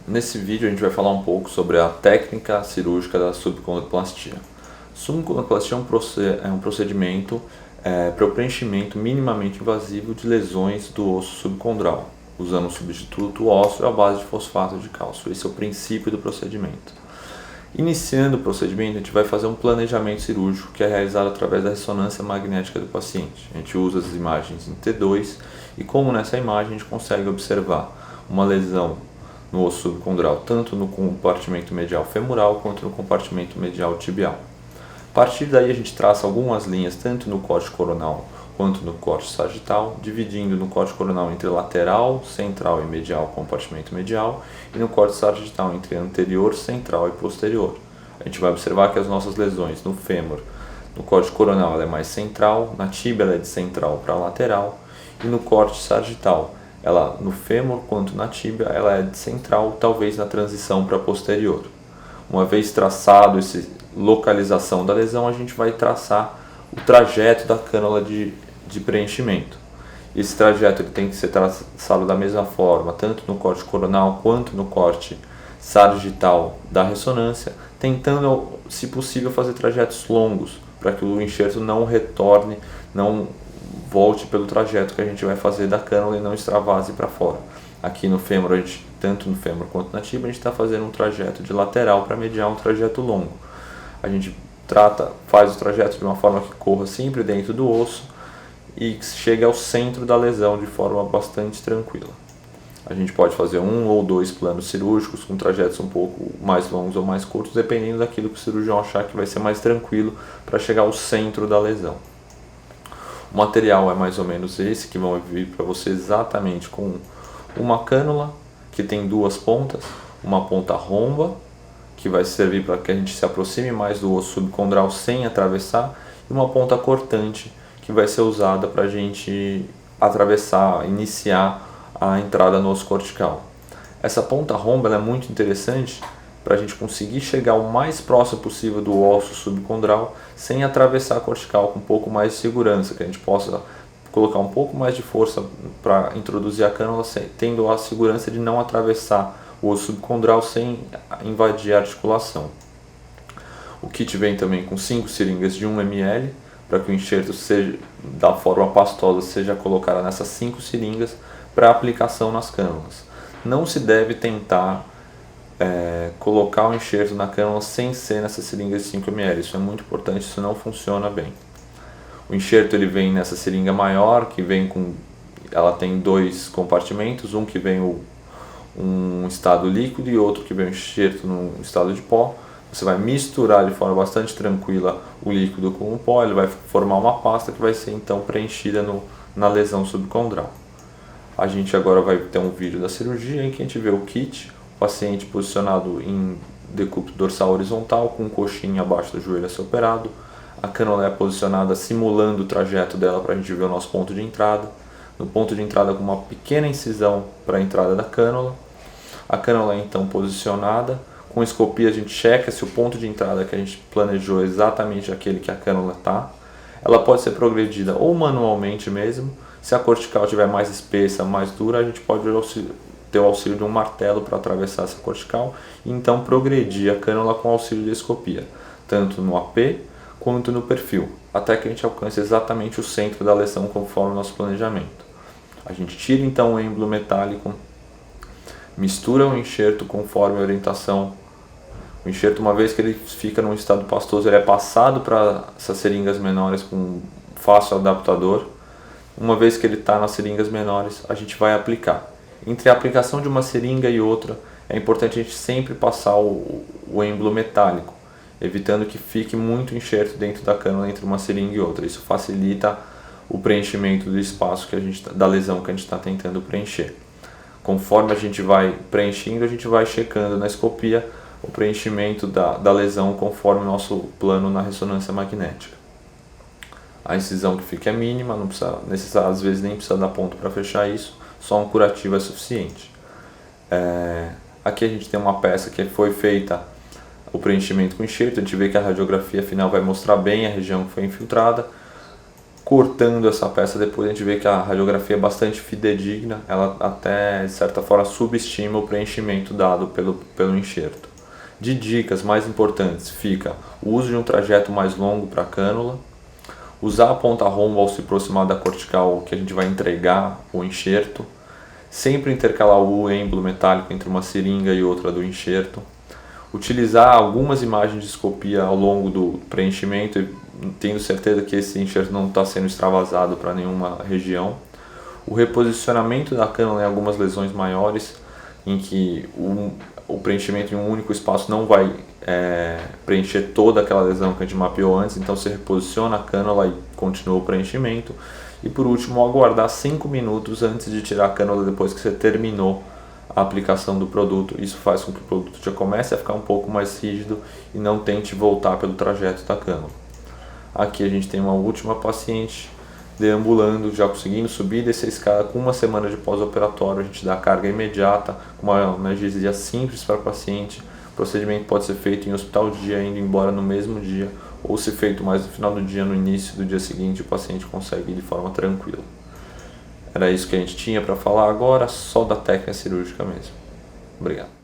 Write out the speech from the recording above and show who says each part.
Speaker 1: Nesse vídeo a gente vai falar um pouco sobre a técnica cirúrgica da subcondyplastia. Subcondyplastia é um procedimento para o preenchimento minimamente invasivo de lesões do osso subcondral, usando um substituto ósseo à base de fosfato de cálcio. Esse é o princípio do procedimento. Iniciando o procedimento, a gente vai fazer um planejamento cirúrgico que é realizado através da ressonância magnética do paciente. A gente usa as imagens em T2 e, como nessa imagem, a gente consegue observar uma lesão no osso subcondral, tanto no compartimento medial femoral quanto no compartimento medial tibial. A partir daí a gente traça algumas linhas tanto no corte coronal quanto no corte sagital, dividindo no corte coronal entre lateral, central e medial, compartimento medial, e no corte sagital entre anterior, central e posterior. A gente vai observar que as nossas lesões no fêmur, no corte coronal ela é mais central, na tíbia ela é de central para lateral, e no corte sagital, ela no fêmur quanto na tíbia, ela é de central, talvez na transição para posterior. Uma vez traçado essa localização da lesão, a gente vai traçar o trajeto da cânula de preenchimento. Esse trajeto ele tem que ser traçado da mesma forma, tanto no corte coronal quanto no corte sagital da ressonância, tentando, se possível, fazer trajetos longos, para que o enxerto não retorne, não volte pelo trajeto que a gente vai fazer da cânula e não extravase para fora. Aqui no fêmur, tanto no fêmur quanto na tíbia, a gente está fazendo um trajeto de lateral para medial, um trajeto longo. A gente faz o trajeto de uma forma que corra sempre dentro do osso e chegue ao centro da lesão de forma bastante tranquila. A gente pode fazer um ou dois planos cirúrgicos com trajetos um pouco mais longos ou mais curtos, dependendo daquilo que o cirurgião achar que vai ser mais tranquilo para chegar ao centro da lesão. O material é mais ou menos esse, que vão vir para você exatamente com uma cânula que tem duas pontas, uma ponta romba, que vai servir para que a gente se aproxime mais do osso subcondral sem atravessar, e uma ponta cortante, que vai ser usada para a gente atravessar, iniciar a entrada no osso cortical. Essa ponta romba ela é muito interessante para a gente conseguir chegar o mais próximo possível do osso subcondral sem atravessar a cortical, com um pouco mais de segurança, que a gente possa colocar um pouco mais de força para introduzir a cânula, tendo a segurança de não atravessar o osso subcondral sem invadir a articulação. O kit vem também com 5 seringas de 1 ml, para que o enxerto seja, da forma pastosa, seja colocado nessas 5 seringas para aplicação nas cânulas. Não se deve tentar colocar o enxerto na cânula sem ser nessas seringas de 5 ml. Isso é muito importante, isso não funciona bem. O enxerto ele vem nessa seringa maior, ela tem 2 compartimentos, um que vem um estado líquido e outro que vem o enxerto no estado de pó. Você vai misturar de forma bastante tranquila o líquido com o pó, ele vai formar uma pasta que vai ser então preenchida na lesão subcondral. A gente agora vai ter um vídeo da cirurgia em que a gente vê o kit, o paciente posicionado em decúbito dorsal horizontal, com um coxinho abaixo do joelho a ser operado. A cânula é posicionada simulando o trajeto dela para a gente ver o nosso ponto de entrada. No ponto de entrada com uma pequena incisão para a entrada da cânula. A cânula é então posicionada. Com escopia a gente checa se o ponto de entrada que a gente planejou é exatamente aquele que a cânula está. Ela pode ser progredida ou manualmente mesmo. Se a cortical estiver mais espessa, mais dura, a gente pode ter o auxílio de um martelo para atravessar essa cortical e então progredir a cânula com o auxílio de escopia, tanto no AP quanto no perfil, até que a gente alcance exatamente o centro da lesão conforme o nosso planejamento. A gente tira então o êmbolo metálico, mistura o enxerto conforme a orientação. O enxerto, uma vez que ele fica num estado pastoso, ele é passado para essas seringas menores com um fácil adaptador. Uma vez que ele está nas seringas menores, a gente vai aplicar. Entre a aplicação de uma seringa e outra, é importante a gente sempre passar o êmbolo metálico, evitando que fique muito enxerto dentro da cânula entre uma seringa e outra. Isso facilita o preenchimento do espaço da lesão que a gente está tentando preencher. Conforme a gente vai preenchendo, a gente vai checando na escopia o preenchimento da lesão conforme o nosso plano na ressonância magnética. A incisão que fica é mínima, não precisa, às vezes nem precisa dar ponto para fechar isso, só um curativo é suficiente. Aqui a gente tem uma peça que foi feita o preenchimento com enxerto, a gente vê que a radiografia final vai mostrar bem a região que foi infiltrada. cortando essa peça depois, a gente vê que a radiografia é bastante fidedigna, ela até de certa forma subestima o preenchimento dado pelo enxerto. De dicas mais importantes fica o uso de um trajeto mais longo para a cânula, usar a ponta rombo ao se aproximar da cortical que a gente vai entregar o enxerto, sempre intercalar o êmbolo metálico entre uma seringa e outra do enxerto, utilizar algumas imagens de escopia ao longo do preenchimento, tendo certeza que esse enxerto não está sendo extravasado para nenhuma região, o reposicionamento da cânula em algumas lesões maiores, em que o preenchimento em um único espaço não vai preencher toda aquela lesão que a gente mapeou antes, então você reposiciona a cânula e continua o preenchimento. E por último, aguardar 5 minutos antes de tirar a cânula depois que você terminou a aplicação do produto. Isso faz com que o produto já comece a ficar um pouco mais rígido e não tente voltar pelo trajeto da cânula. Aqui a gente tem uma última paciente deambulando, já conseguindo subir e descer a escada com uma semana de pós-operatório. A gente dá carga imediata, com uma analgesia simples para o paciente. O procedimento pode ser feito em hospital de dia, indo embora no mesmo dia, ou se feito mais no final do dia, no início do dia seguinte, o paciente consegue ir de forma tranquila. Era isso que a gente tinha para falar agora, só da técnica cirúrgica mesmo. Obrigado.